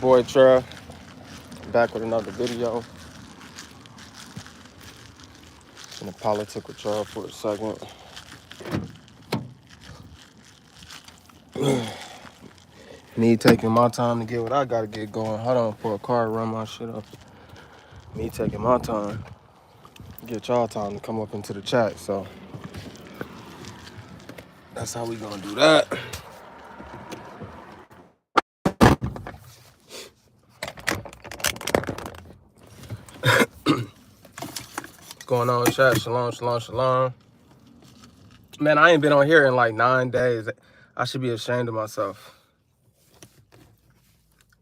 boy Tra, back with another video. Gonna politic with y'all for a second. Me taking my time to get what I gotta get going. Hold on for a car to run my shit up. Me taking my time. Get y'all time to come up into the chat. So that's how we gonna do that. What's going on, chat? Shalom, shalom, shalom. Man, I ain't been on here in like 9 days. I should be ashamed of myself.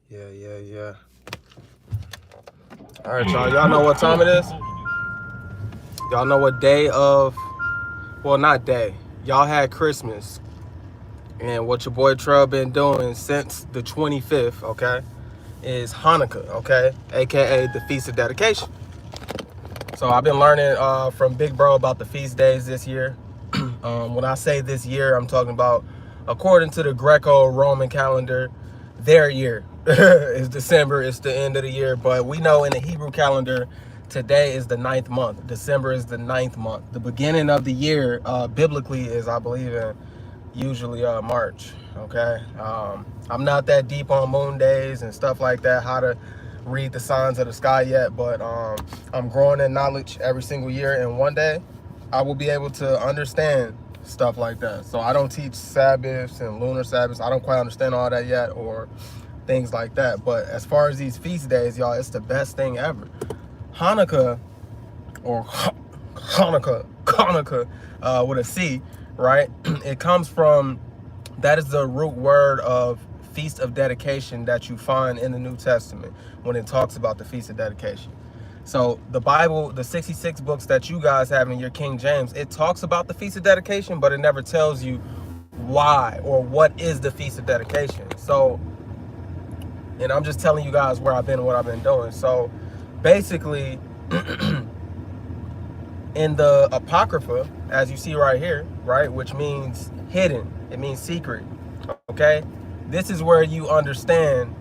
Yeah. All right, y'all. Y'all know what time it is? Y'all know what day of, well, not day. Y'all had Christmas. And what your boy Trell been doing since the 25th, okay, is Hanukkah, okay? AKA the Feast of Dedication. So I've been learning from Big Bro about the feast days this year. When I say this year, I'm talking about according to the Greco-Roman calendar, their year is December. It's the end of the year. But we know in the Hebrew calendar, today is the 9th month. December is the 9th month. The beginning of the year, biblically, is, I believe, in usually March, okay? I'm not that deep on moon days and stuff like that, how to read the signs of the sky yet, but I'm growing in knowledge every single year, and one day I will be able to understand stuff like that. So I don't teach Sabbaths and lunar Sabbaths. I don't quite understand all that yet, or things like that. But as far as these feast days, y'all, it's the best thing ever. Hanukkah, or Hanukkah with a C, right? It comes from, that is the root word of Feast of Dedication that you find in the New Testament when it talks about the Feast of Dedication. So the Bible, the 66 books that you guys have in your King James, it talks about the Feast of Dedication, but it never tells you why or what is the Feast of Dedication. So, and I'm just telling you guys where I've been and what I've been doing. So basically, in the Apocrypha, as you see right here, right, which means hidden, it means secret, okay? This is where you understand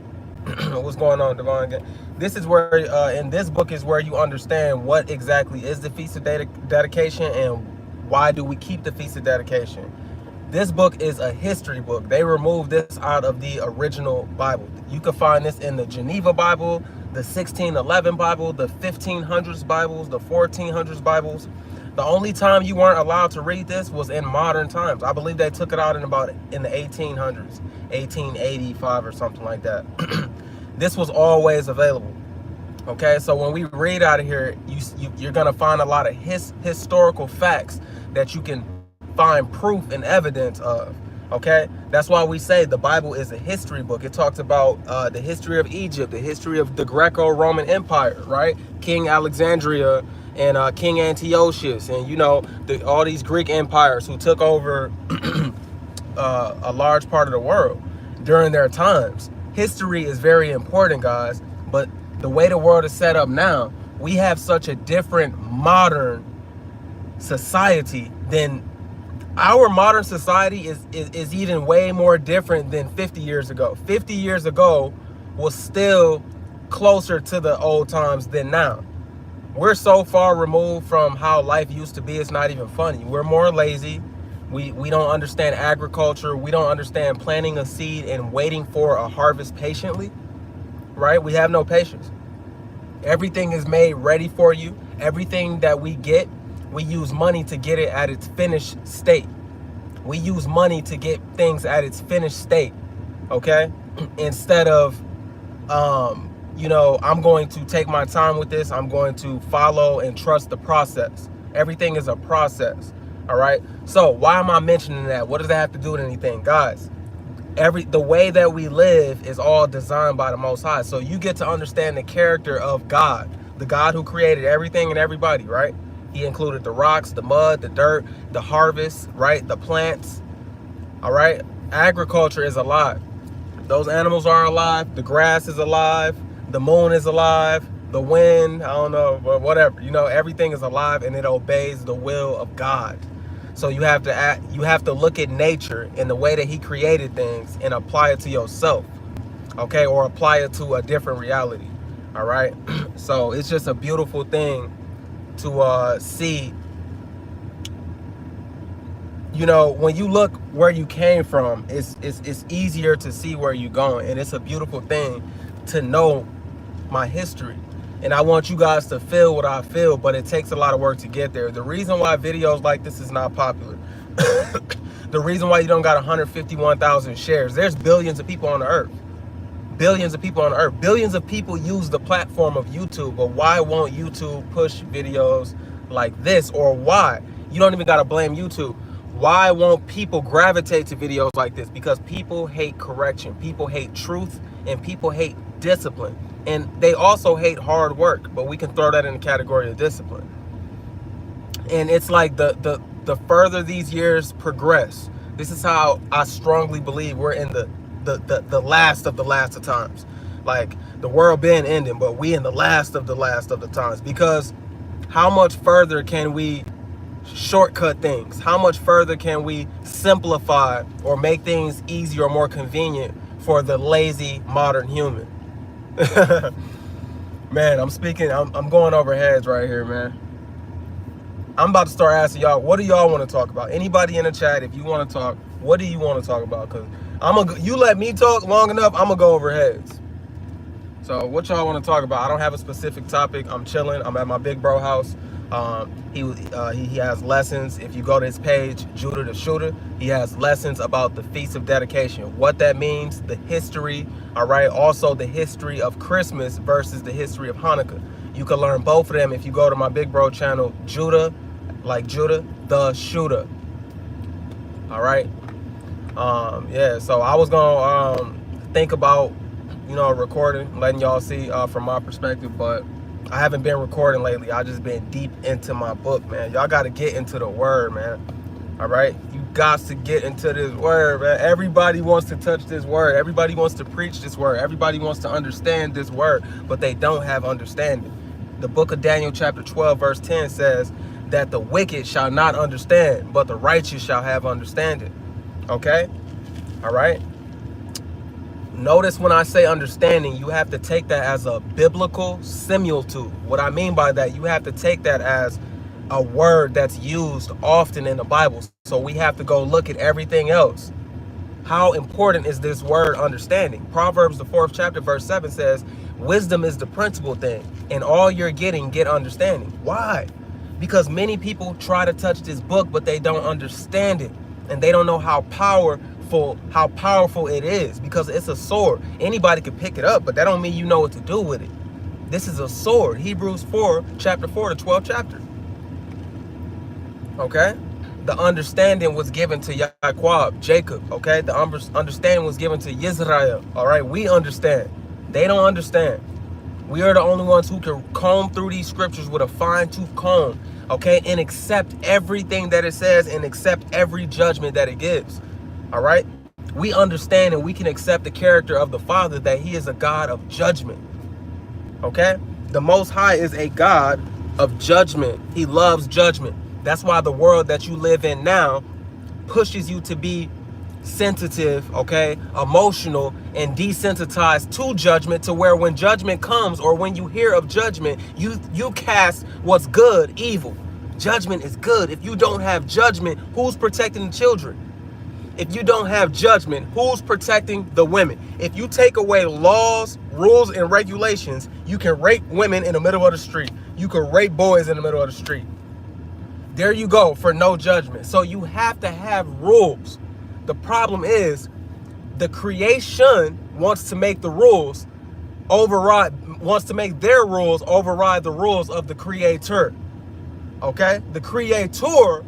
what's going on, Devon. This is where, in this book is where you understand what exactly is the Feast of Dedication and why do we keep the Feast of Dedication. This book is a history book. They removed this out of the original Bible. You can find this in the Geneva Bible, the 1611 Bible, the 1500s Bibles, the 1400s Bibles. The only time you weren't allowed to read this was in modern times. I believe they took it out in the 1800s, 1885 or something like that. This was always available. Okay, so when we read out of here, you're gonna find a lot of historical facts that you can find proof and evidence of. Okay, that's why we say the Bible is a history book. It talks about the history of Egypt, the history of the Greco-Roman Empire, right? King Alexandria and King Antiochus, and you know, all these Greek empires who took over a large part of the world during their times. History is very important, guys, but the way the world is set up now, we have such a different modern society than our modern society is even way more different than 50 years ago. 50 years ago was still closer to the old times than now. We're so far removed from how life used to be, it's not even funny. We're more lazy. We don't understand agriculture. We don't understand planting a seed and waiting for a harvest patiently, right? We have no patience. Everything is made ready for you. Everything that we get, we use money to get it at its finished state. We use money to get things at its finished state, okay? Instead of, you know, I'm going to take my time with this. I'm going to follow and trust the process. Everything is a process, all right? So why am I mentioning that? What does that have to do with anything? Guys, the way that we live is all designed by the Most High. So you get to understand the character of God, the God who created everything and everybody, right? He included the rocks, the mud, the dirt, the harvest, right? The plants, all right? Agriculture is alive. Those animals are alive. The grass is alive. The moon is alive. The wind, I don't know, but whatever. You know, everything is alive and it obeys the will of God. So you have to look at nature and the way that he created things and apply it to yourself. okay, or apply it to a different reality. All right. So it's just a beautiful thing to see. You know, when you look where you came from, it's easier to see where you're going, and it's a beautiful thing to know my history. And I want you guys to feel what I feel, but it takes a lot of work to get there. The reason why videos like this is not popular, the reason why you don't got 151,000 shares, there's billions of people on the earth. Billions of people on the earth. Billions of people use the platform of YouTube, but why won't YouTube push videos like this? Or why? You don't even got to blame YouTube. Why won't people gravitate to videos like this? Because people hate correction, people hate truth, and people hate discipline. And they also hate hard work, but we can throw that in the category of discipline. And it's like the further these years progress, this is how I strongly believe we're in the last of times. Like, the world been ending, but we in the last of the times. Because how much further can we shortcut things? How much further can we simplify or make things easier or more convenient for the lazy modern human? Man, I'm going over heads right here, man. I'm about to start asking y'all, what do y'all want to talk about? Anybody in the chat, if you want to talk, what do you want to talk about? Because you let me talk long enough, I'm gonna go over heads. So what y'all want to talk about? I don't have a specific topic. I'm chilling. I'm at my big bro house. He has lessons. If you go to his page, Judah the Shooter, he has lessons about the Feast of Dedication, what that means, the history, all right? Also the history of Christmas versus the history of Hanukkah. You can learn both of them if you go to my big bro channel, Judah, like Judah the Shooter, all right? Yeah, so I was gonna think about, you know, recording, letting y'all see from my perspective, but I haven't been recording lately. I just been deep into my book, man. Y'all got to get into the word, man. All right? You got to get into this word, man. Everybody wants to touch this word. Everybody wants to preach this word. Everybody wants to understand this word, but they don't have understanding. The book of Daniel chapter 12 verse 10 says that the wicked shall not understand, but the righteous shall have understanding. Okay? All right? Notice when I say understanding, you have to take that as a biblical similitude. What I mean by that, you have to take that as a word that's used often in the Bible. So we have to go look at everything else. How important is this word understanding? Proverbs, the 4th chapter, verse 7 says, wisdom is the principal thing. In all you're getting, get understanding. Why? Because many people try to touch this book, but they don't understand it. And they don't know how powerful it is, because it's a sword. Anybody can pick it up, but that don't mean you know what to do with it. This is a sword. Hebrews 4, chapter 4, the 12th chapter. Okay? The understanding was given to Yaquab, Jacob. Okay? The understanding was given to Israel. All right? We understand. They don't understand. We are the only ones who can comb through these scriptures with a fine-tooth comb. Okay? And accept everything that it says and accept every judgment that it gives. All right? We understand and we can accept the character of the Father, that he is a God of judgment. Okay? The Most High is a God of judgment. He loves judgment. That's why the world that you live in now pushes you to be sensitive, okay, emotional, and desensitized to judgment, to where when judgment comes, or when you hear of judgment, you cast what's good, evil. Judgment is good. If you don't have judgment, who's protecting the children? If you don't have judgment, who's protecting the women? If you take away laws, rules, and regulations, you can rape women in the middle of the street. You can rape boys in the middle of the street. There you go, for no judgment. So you have to have rules. The problem is the creation wants to make the rules wants to make their rules override the rules of the creator. Okay? The creator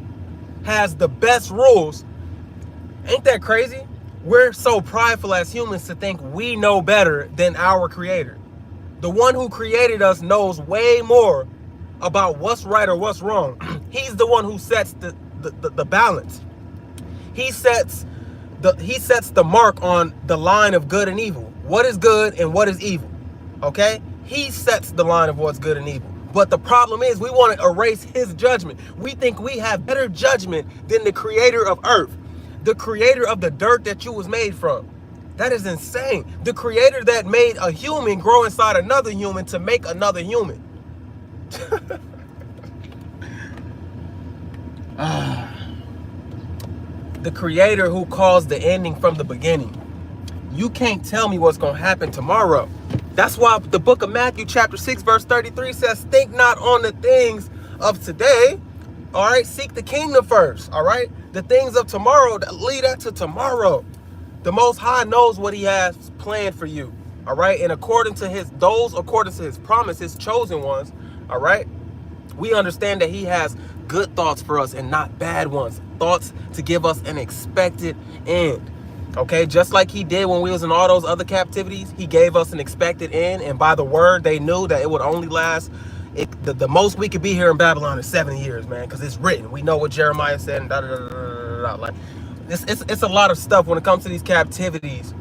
has the best rules. Ain't that crazy? We're so prideful as humans to think we know better than our creator. The one who created us knows way more about what's right or what's wrong. He's the one who sets the balance. He sets the mark on the line of good and evil. What is good and what is evil? Okay? He sets the line of what's good and evil. But the problem is we want to erase his judgment. We think we have better judgment than the creator of earth, the creator of the dirt that you was made from. That is insane. The creator that made a human grow inside another human to make another human. The creator who caused the ending from the beginning. You can't tell me what's going to happen tomorrow. That's why the book of Matthew chapter 6 verse 33 says, think not on the things of today. All right, seek the kingdom first. All right, the things of tomorrow, lead that to tomorrow. The Most High knows what he has planned for you. All right, and according to his promise, his chosen ones. All right, we understand that he has good thoughts for us and not bad ones. Thoughts to give us an expected end. Okay, just like he did when we was in all those other captivities, he gave us an expected end. And by the word, they knew that it would only last. The most we could be here in Babylon is 70 years, man, because it's written. We know what Jeremiah said and da da da da da. Like, it's a lot of stuff when it comes to these captivities.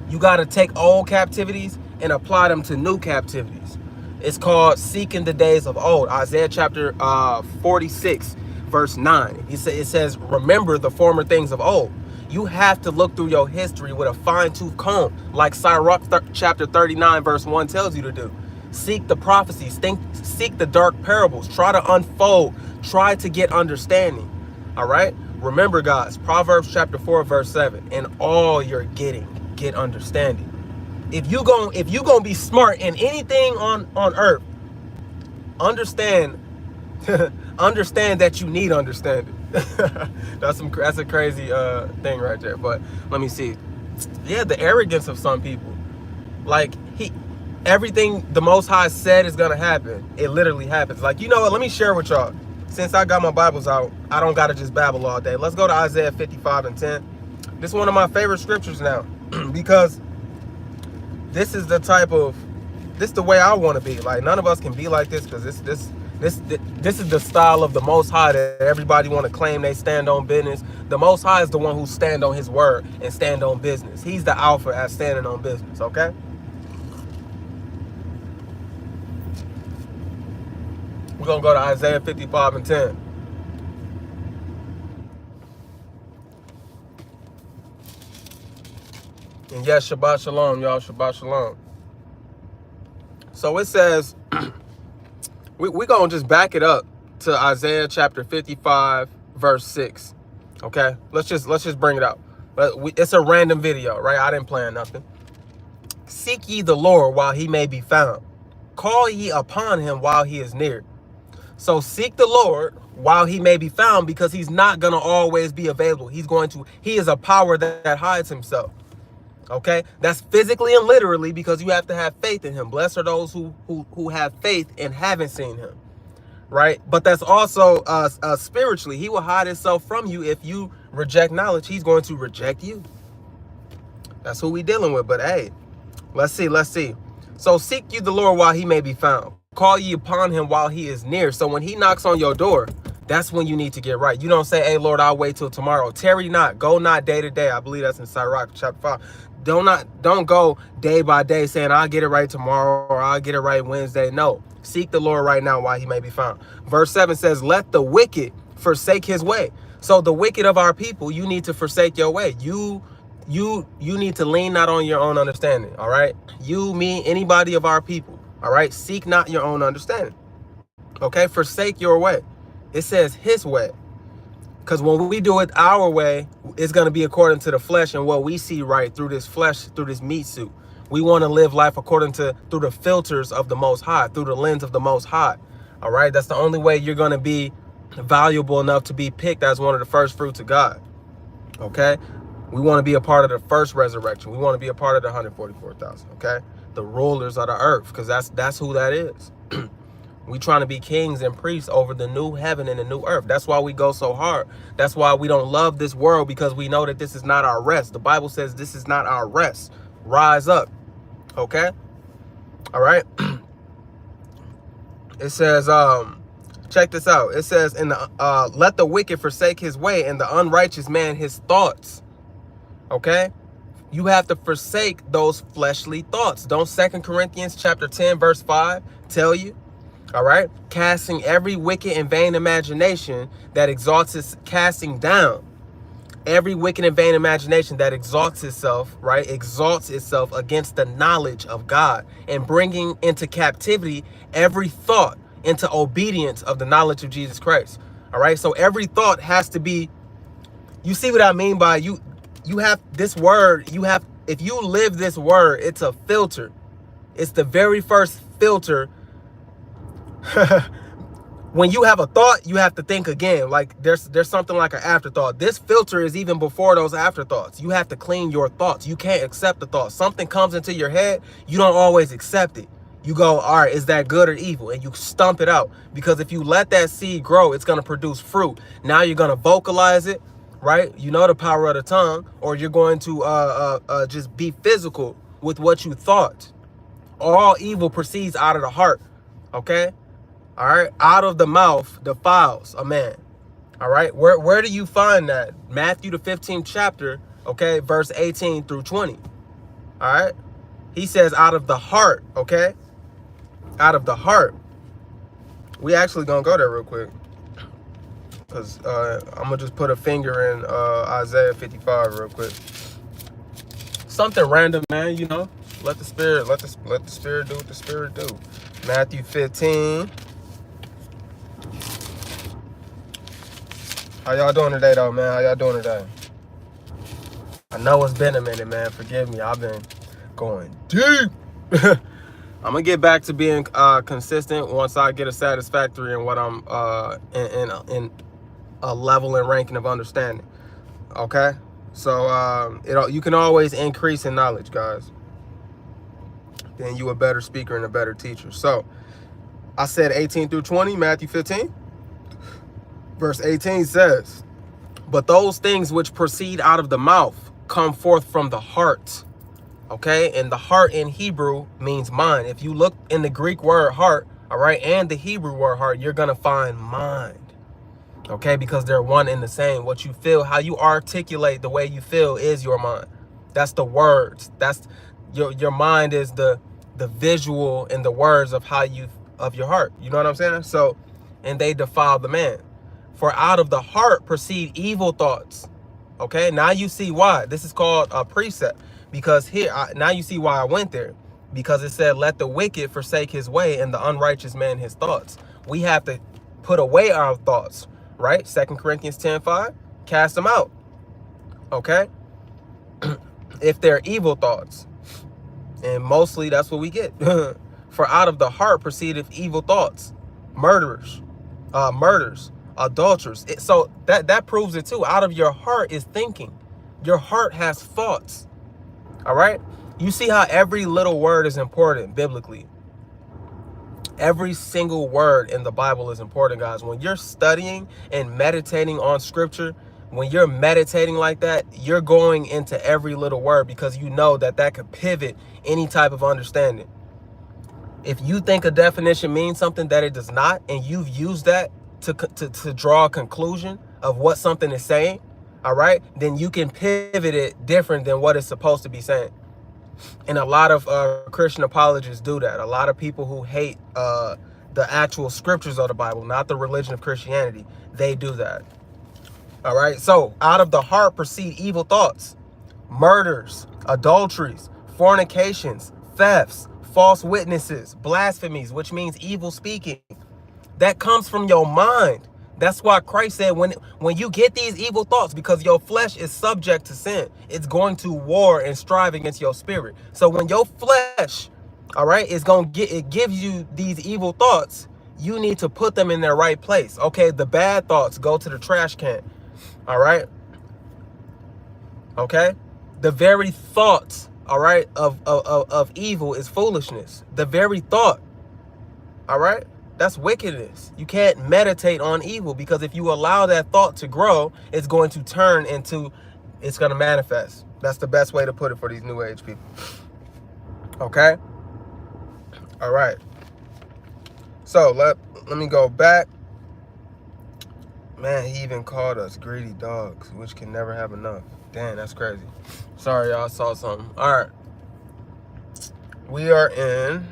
You got to take old captivities and apply them to new captivities. It's called seeking the days of old. Isaiah chapter 46, verse 9. It says, remember the former things of old. You have to look through your history with a fine-tooth comb, like Sirach chapter 39, verse 1 tells you to do. Seek the prophecies, seek the dark parables, try to unfold, try to get understanding. All right? Remember, guys, Proverbs chapter 4, verse 7, in all you're getting, get understanding. If you gonna be smart in anything on earth, understand understand that you need understanding. That's a crazy thing right there. But let me see. Yeah, the arrogance of some people. Like everything the Most High said is gonna happen, it literally happens. Like, you know what? Let me share with y'all. Since I got my Bibles out, I don't gotta just babble all day. Let's go to Isaiah 55 and 10. This is one of my favorite scriptures now, because this is the way I want to be. Like, none of us can be like this, because this is the style of the Most High that everybody want to claim they stand on business. The Most High is the one who stand on his word and stand on business. He's the alpha at standing on business, okay? We're going to go to Isaiah 55 and 10. And yes, Shabbat Shalom, y'all. Shabbat Shalom. So it says, we're going to just back it up to Isaiah chapter 55, verse 6. Okay? Let's just bring it out. It's a random video, right? I didn't plan nothing. Seek ye the Lord while he may be found. Call ye upon him while he is near. So seek the Lord while he may be found, because he's not going to always be available. He is a power that hides himself. Okay, that's physically and literally, because you have to have faith in him. Blessed are those who have faith and haven't seen him, right? But that's also spiritually. He will hide himself from you. If you reject knowledge, he's going to reject you. That's who we dealing with. But hey, let's see. So seek you the Lord while he may be found. Call ye upon him while he is near. So when he knocks on your door, that's when you need to get right. You don't say, hey, Lord, I'll wait till tomorrow. Tarry not, go not day to day. I believe that's in Sirach chapter 5. Don't go day by day saying, I'll get it right tomorrow or I'll get it right Wednesday. No, seek the Lord right now while he may be found. Verse 7 says, let the wicked forsake his way. So the wicked of our people, you need to forsake your way. You need to lean not on your own understanding. All right. You, me, anybody of our people. All right. Seek not your own understanding. Okay. Forsake your way. It says his way. Because when we do it our way, it's going to be according to the flesh and what we see right through this flesh, through this meat suit. We want to live life through the filters of the Most High, through the lens of the Most High. All right. That's the only way you're going to be valuable enough to be picked as one of the first fruits of God. Okay. We want to be a part of the first resurrection. We want to be a part of the 144,000. Okay. The rulers of the earth, because that's who that is. We trying to be kings and priests over the new heaven and the new earth. That's why we go so hard. That's why we don't love this world, because we know that this is not our rest. The Bible says this is not our rest. Rise up. Okay. All right. It says, check this out. It says, let the wicked forsake his way and the unrighteous man his thoughts. Okay. You have to forsake those fleshly thoughts. Don't 2 Corinthians chapter 10, verse 5 tell you? All right. Casting every wicked and vain imagination that exalts its casting down. Every wicked and vain imagination that exalts itself, right, exalts itself against the knowledge of God, and bringing into captivity every thought into obedience of the knowledge of Jesus Christ. All right. So every thought has to be, you see what I mean by you have this word, if you live this word, it's a filter. It's the very first filter. When you have a thought, you have to think again. Like there's something like an afterthought. This filter is even before those afterthoughts. You have to clean your thoughts. You can't accept the thought. Something comes into your head, you don't always accept it. You go, all right, is that good or evil? And you stump it out. Because if you let that seed grow, it's going to produce fruit. Now you're going to vocalize it, right? You know the power of the tongue. Or you're going to just be physical with what you thought. All evil proceeds out of the heart, okay? All right, out of the mouth defiles a man. All right, where do you find that? Matthew the 15th chapter, okay, verse 18 through 20. All right, he says out of the heart, okay, out of the heart. We actually gonna go there real quick, because I'm gonna just put a finger in Isaiah 55 real quick. Something random, man. You know, let the spirit do what the spirit do. Matthew 15. How y'all doing today, though, man? How y'all doing today? I know it's been a minute, man. Forgive me. I've been going deep. I'm gonna get back to being consistent once I get a satisfactory in what I'm in a level and ranking of understanding. Okay, so you can always increase in knowledge, guys. Then you a better speaker and a better teacher. So I said 18 through 20, Matthew 15. Verse 18 says, but those things which proceed out of the mouth come forth from the heart. Okay, and the heart in Hebrew means mind. If you look in the Greek word heart, all right, and the Hebrew word heart, you're gonna find mind. Okay, because they're one and the same. What you feel, how you articulate the way you feel is your mind. That's the words. That's your mind is the visual and the words of of your heart. You know what I'm saying? So, and they defile the man. For out of the heart proceed evil thoughts. Okay, now you see why. This is called a precept. Because here, now you see why I went there. Because it said, let the wicked forsake his way and the unrighteous man his thoughts. We have to put away our thoughts, right? 2 Corinthians 10:5, cast them out. Okay? If they're evil thoughts. And mostly that's what we get. For out of the heart proceedeth evil thoughts. Murders, adulterers. So that proves it too. Out of your heart is thinking. Your heart has thoughts. All right. You see how every little word is important biblically. Every single word in the Bible is important, guys. When you're studying and meditating on scripture, when you're meditating like that, you're going into every little word because you know that could pivot any type of understanding. If you think a definition means something that it does not, and you've used that to draw a conclusion of what something is saying, all right, then you can pivot it different than what it's supposed to be saying. And a lot of Christian apologists do that. A lot of people who hate the actual scriptures of the Bible, not the religion of Christianity, they do that. All right, so out of the heart proceed evil thoughts, murders, adulteries, fornications, thefts, false witnesses, blasphemies, which means evil speaking. That comes from your mind. That's why Christ said when you get these evil thoughts, because your flesh is subject to sin, it's going to war and strive against your spirit. So when your flesh, all right, it gives you these evil thoughts, you need to put them in their right place. Okay, the bad thoughts go to the trash can. All right. Okay. The very thoughts, all right, of evil is foolishness. The very thought. All right. That's wickedness. You can't meditate on evil, because if you allow that thought to grow, it's going to turn into, it's going to manifest. That's the best way to put it for these new age people. Okay. All right. So let me go back. Man, he even called us greedy dogs, which can never have enough. Damn, that's crazy. Sorry, y'all, I saw something. All right. We are in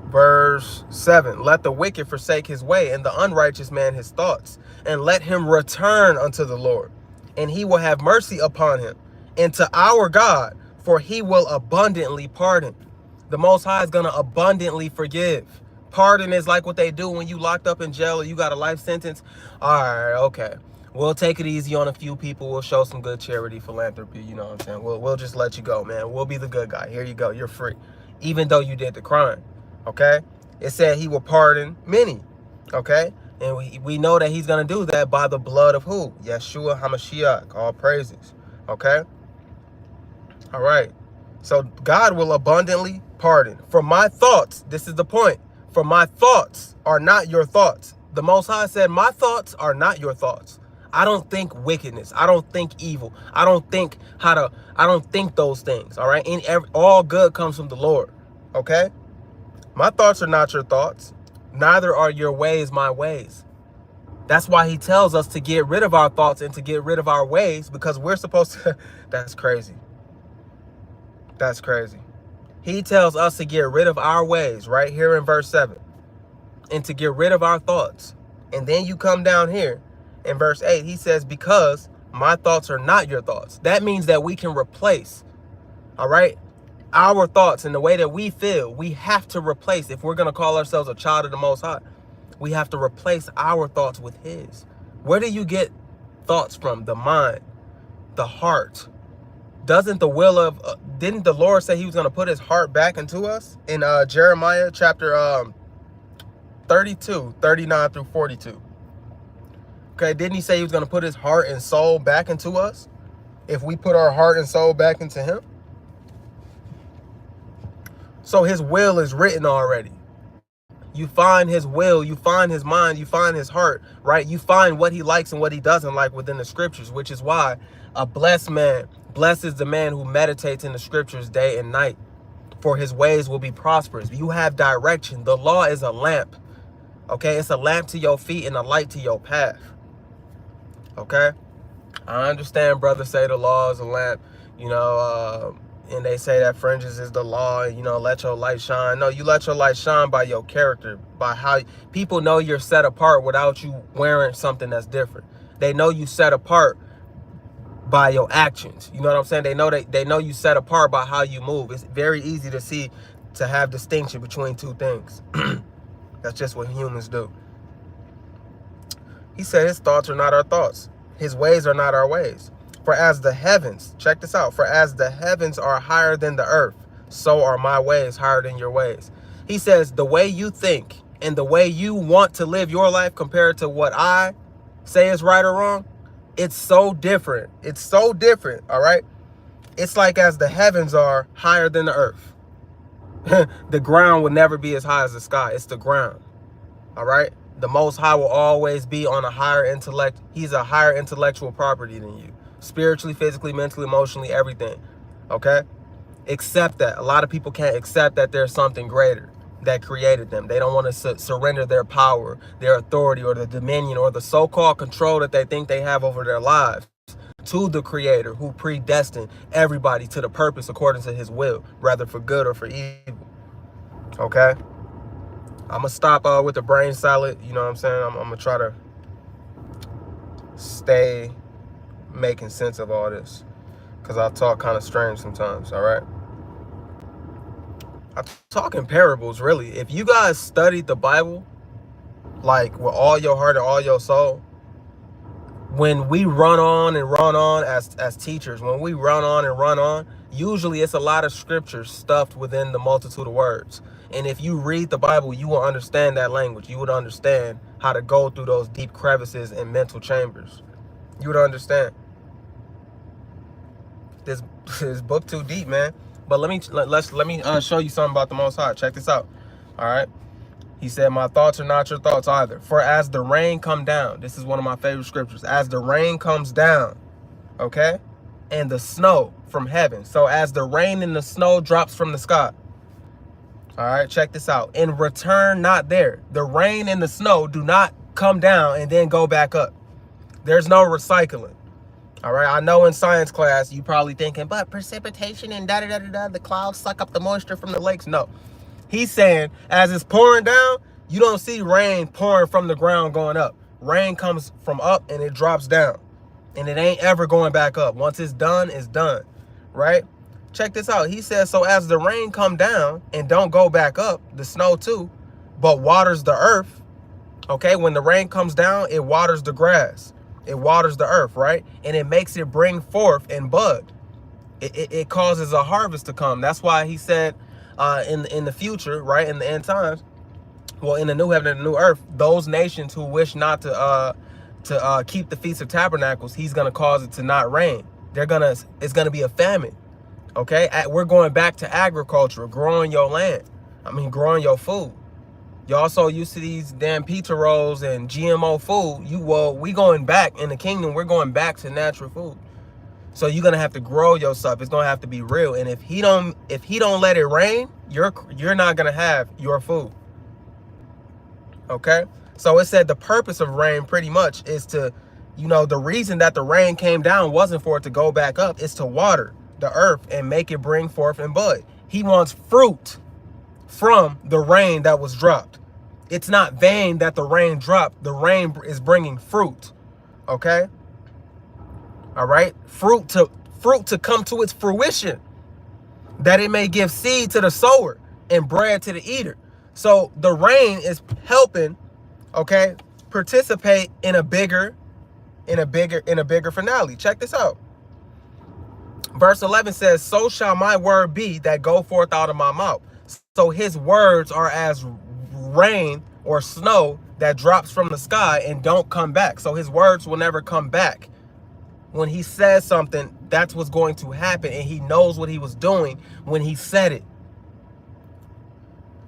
verse 7. Let the wicked forsake his way and the unrighteous man his thoughts, and let him return unto the Lord, and he will have mercy upon him. And to our God, for he will abundantly pardon. The Most High is going to abundantly forgive. Pardon is like what they do when you locked up in jail or you got a life sentence. All right, okay. We'll take it easy on a few people. We'll show some good charity, philanthropy. You know what I'm saying? We'll just let you go, man. We'll be the good guy. Here you go. You're free. Even though you did the crime. Okay? It said he will pardon many. Okay? And we know that he's going to do that by the blood of who? Yeshua HaMashiach. All praises. Okay? All right. So God will abundantly pardon. For my thoughts, this is the point. For my thoughts are not your thoughts. The Most High said, my thoughts are not your thoughts. I don't think wickedness. I don't think evil. I don't think those things. All right. And all good comes from the Lord. Okay. My thoughts are not your thoughts. Neither are your ways my ways. That's why he tells us to get rid of our thoughts and to get rid of our ways, because we're supposed to. That's crazy. That's crazy. He tells us to get rid of our ways right here in verse 7 and to get rid of our thoughts. And then you come down here in verse 8. He says, because my thoughts are not your thoughts. That means that we can replace, all right, our thoughts and the way that we feel. We have to replace, if we're going to call ourselves a child of the Most High, we have to replace our thoughts with his. Where do you get thoughts from? The mind, the heart. Doesn't the will of, didn't the Lord say he was going to put his heart back into us? In Jeremiah chapter 32, 39 through 42. Okay, didn't he say he was going to put his heart and soul back into us? If we put our heart and soul back into him? So his will is written already. You find his will, you find his mind, you find his heart, right? You find what he likes and what he doesn't like within the scriptures, which is why a blessed man, blessed is the man who meditates in the scriptures day and night, for his ways will be prosperous. You have direction. The law is a lamp. Okay, it's a lamp to your feet and a light to your path. Okay, I understand brothers say the law is a lamp, you know, and they say that fringes is the law, you know, let your light shine. No, you let your light shine by your character, by how people know you're set apart without you wearing something that's different. They know you set apart by your actions. You know what I'm saying? They know you set apart by how you move. It's very easy to see, to have distinction between two things. That's just what humans do. He said his thoughts are not our thoughts. His ways are not our ways. For as the heavens, check this out, for as the heavens are higher than the earth, so are my ways higher than your ways. He says the way you think and the way you want to live your life compared to what I say is right or wrong, it's so different. It's so different, all right? It's like as the heavens are higher than the earth. The ground will never be as high as the sky. It's the ground, all right? The Most High will always be on a higher intellect. He's a higher intellectual property than you. Spiritually, physically, mentally, emotionally, everything. Okay? Accept that. A lot of people can't accept that there's something greater that created them. They don't want to surrender their power, their authority, or the dominion, or the so-called control that they think they have over their lives to the Creator who predestined everybody to the purpose according to his will, rather for good or for evil. Okay? I'm going to stop with the brain salad. You know what I'm saying? I'm going to try to stay making sense of all this, because I talk kind of strange sometimes. All right, I talk in parables, really. If you guys studied the Bible like with all your heart and all your soul, when we run on and run on as teachers, when we run on and run on, usually it's a lot of scriptures stuffed within the multitude of words. And if you read the Bible, you will understand that language. You would understand how to go through those deep crevices and mental chambers. You would understand. This book too deep, man. But let me show you something about the Most High. Check this out. All right. He said, my thoughts are not your thoughts either. For as the rain come down, this is one of my favorite scriptures. As the rain comes down, okay, and the snow from heaven. So as the rain and the snow drops from the sky. All right, check this out. In return, not there. The rain and the snow do not come down and then go back up. There's no recycling. All right, I know in science class, you probably thinking, but precipitation and da-da-da-da-da, the clouds suck up the moisture from the lakes. No. He's saying, as it's pouring down, you don't see rain pouring from the ground going up. Rain comes from up and it drops down. And it ain't ever going back up. Once it's done, right? Check this out. He says, so as the rain come down and don't go back up, the snow too, but waters the earth, okay? When the rain comes down, it waters the grass. It waters the earth, right? And it makes it bring forth and bud. It causes a harvest to come. That's why he said in the future, right, in the end times, well, in the new heaven and the new earth, those nations who wish not to keep the Feast of Tabernacles, he's going to cause it to not rain. It's going to be a famine, okay? We're going back to agriculture, growing your land. I mean, growing your food. Y'all so used to these damn pizza rolls and GMO food. We going back in the kingdom. We're going back to natural food. So you're gonna have to grow your stuff. It's gonna have to be real. And if he don't let it rain, you're not gonna have your food. Okay? So it said the purpose of rain pretty much is to, the reason that the rain came down wasn't for it to go back up. It's to water the earth and make it bring forth and bud. He wants fruit from the rain that was dropped. It's not vain that the rain dropped. The rain is bringing fruit. Okay? All right, fruit to come to its fruition, that it may give seed to the sower and bread to the eater. So the rain is helping, okay, participate in a bigger finale. Check this out. Verse 11 says, so shall my word be that go forth out of my mouth. So his words are as rain or snow that drops from the sky and don't come back. So his words will never come back. When he says something, that's what's going to happen. And he knows what he was doing when he said it.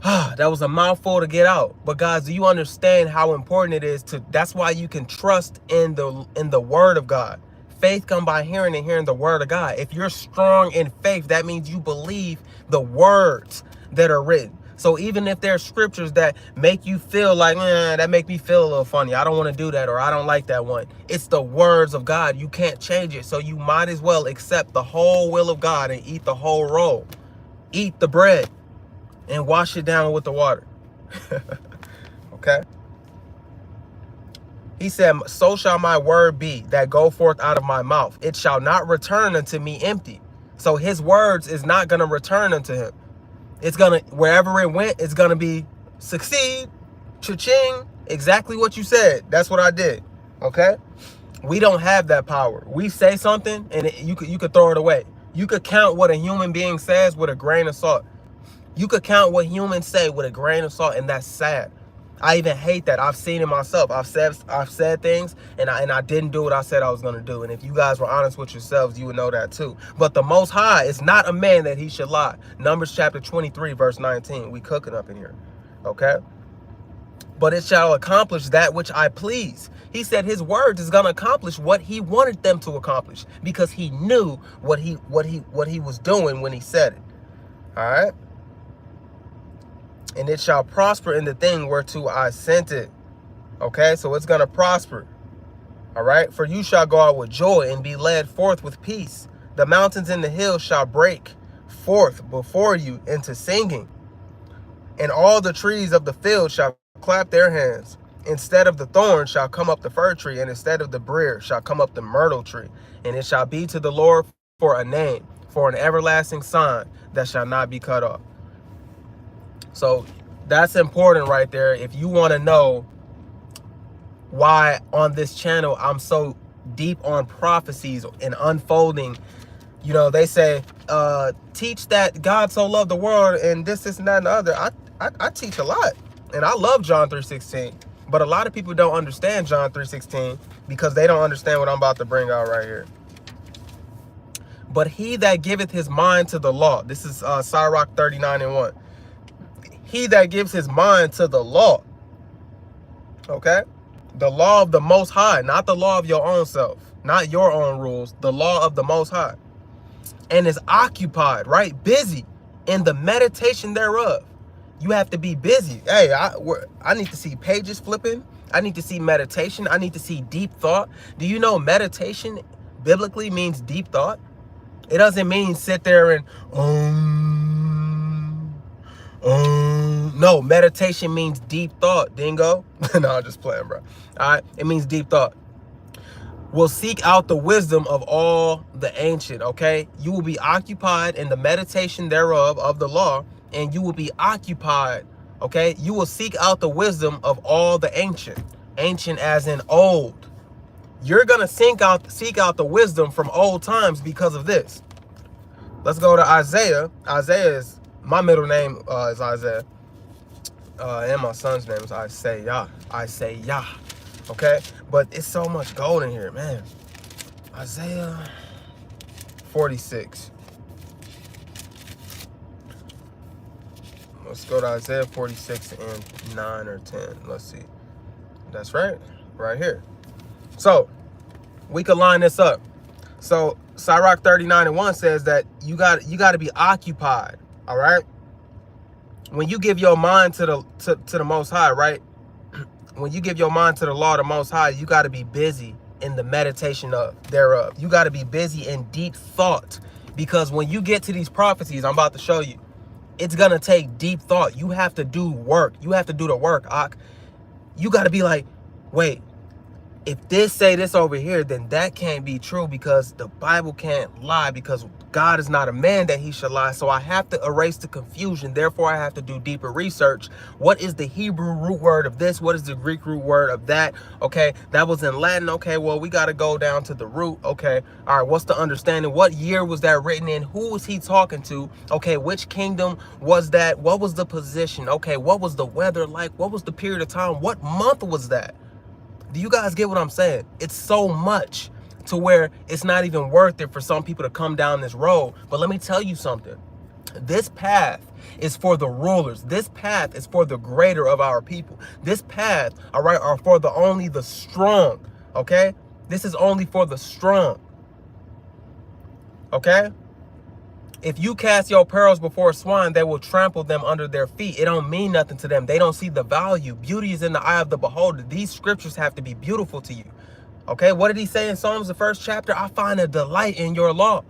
That was a mouthful to get out. But guys, do you understand how important it is that's why you can trust in the word of God. Faith comes by hearing and hearing the word of God. If you're strong in faith, that means you believe the words that are written. So even if there's scriptures that make you feel like, that make me feel a little funny, I don't want to do that, or I don't like that one. It's the words of God. You can't change it. So you might as well accept the whole will of God and eat the whole roll. Eat the bread and wash it down with the water. Okay? He said, so shall my word be that go forth out of my mouth. It shall not return unto me empty. So his words is not going to return unto him. It's gonna, wherever it went, it's gonna be succeed, cha-ching, exactly what you said. That's what I did. Okay? We don't have that power. We say something and you could throw it away. You could count what a human being says with a grain of salt. You could count what humans say with a grain of salt, and that's sad. I even hate that. I've seen it myself. I've said things and I didn't do what I said I was going to do. And if you guys were honest with yourselves, you would know that too. But the Most High is not a man that he should lie. Numbers chapter 23, verse 19. We cooking up in here. Okay? But it shall accomplish that which I please. He said his words is going to accomplish what he wanted them to accomplish, because he knew what he was doing when he said it. All right? And it shall prosper in the thing whereto I sent it. Okay, so it's going to prosper. All right, for you shall go out with joy and be led forth with peace. The mountains and the hills shall break forth before you into singing. And all the trees of the field shall clap their hands. Instead of the thorn shall come up the fir tree, and instead of the brier shall come up the myrtle tree. And it shall be to the Lord for a name, for an everlasting sign that shall not be cut off. So that's important right there. If you want to know why on this channel I'm so deep on prophecies and unfolding, they say, teach that God so loved the world and this, and that, and the other. I teach a lot, and I love John 3:16. But a lot of people don't understand John 3:16 because they don't understand what I'm about to bring out right here. But he that giveth his mind to the law, this is Sirach 39:1. He that gives his mind to the law, okay? The law of the Most High, not the law of your own self, not your own rules, the law of the Most High, and is occupied, right? Busy in the meditation thereof. You have to be busy. Hey, I need to see pages flipping. I need to see meditation. I need to see deep thought. Do you know meditation biblically means deep thought? It doesn't mean sit there and no, meditation means deep thought, dingo. No, I'm just playing, bro. All right, it means deep thought. will seek out the wisdom of all the ancient, okay? You will be occupied in the meditation thereof of the law, and you will be occupied, okay? You will seek out the wisdom of all the ancient. Ancient as in old. You're going to seek out the wisdom from old times because of this. Let's go to Isaiah. Isaiah is, my middle name is Isaiah. And my son's name is Isaiah. Isaiah. Okay? But it's so much gold in here, man. Isaiah 46. Let's go to Isaiah 46 and 9 or 10. Let's see. That's right. Right here. So, we could line this up. So, Sirach 39:1 says that you got to be occupied, all right? When you give your mind to the Most High, right? When you give your mind to the law of the Most High, you got to be busy in the meditation thereof. You got to be busy in deep thought, because when you get to these prophecies, I'm about to show you, it's going to take deep thought. You have to do work. You have to do the work, Ak. You got to be like, wait, if this say this over here, then that can't be true, because the Bible can't lie, because God is not a man that he should lie. So I have to erase the confusion. Therefore, I have to do deeper research. What is the Hebrew root word of this? What is the Greek root word of that? Okay, that was in Latin. Okay, well, we got to go down to the root. Okay, all right, what's the understanding? What year was that written in? Who was he talking to? Okay, which kingdom was that? What was the position? Okay, what was the weather like? What was the period of time? What month was that? Do you guys get what I'm saying? It's so much to where it's not even worth it for some people to come down this road. But let me tell you something. This path is for the rulers. This path is for the greater of our people. This path, all right, are for only the strong, okay? This is only for the strong, okay? If you cast your pearls before swine, they will trample them under their feet. It don't mean nothing to them. They don't see the value. Beauty is in the eye of the beholder. These scriptures have to be beautiful to you. Okay, what did he say in Psalms, the 1st chapter? I find a delight in your law.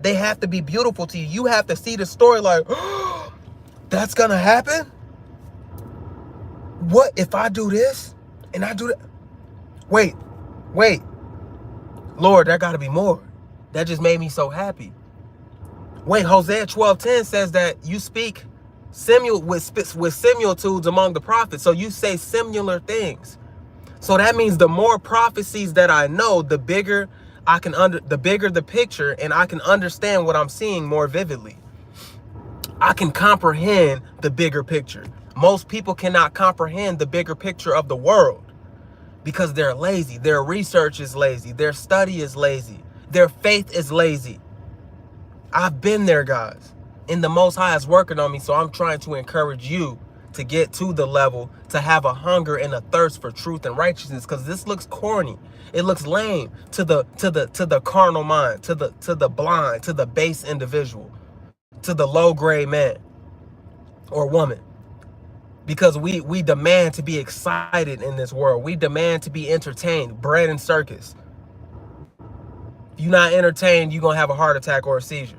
They have to be beautiful to you. You have to see the story like, oh, that's going to happen? What if I do this and I do that? Wait. Lord, there got to be more. That just made me so happy. Wait, Hosea 12:10 says that you speak with similitudes among the prophets. So you say similar things. So that means the more prophecies that I know, the bigger the picture, and I can understand what I'm seeing more vividly. I can comprehend the bigger picture. Most people cannot comprehend the bigger picture of the world because they're lazy. Their research is lazy. Their study is lazy. Their faith is lazy. I've been there, guys. And the Most High is working on me, so I'm trying to encourage you to get to the level, to have a hunger and a thirst for truth and righteousness, because this looks corny. It looks lame to the carnal mind, to the blind, to the base individual, to the low grade man or woman. Because we demand to be excited in this world. We demand to be entertained, bread and circus. If you're not entertained, you're going to have a heart attack or a seizure.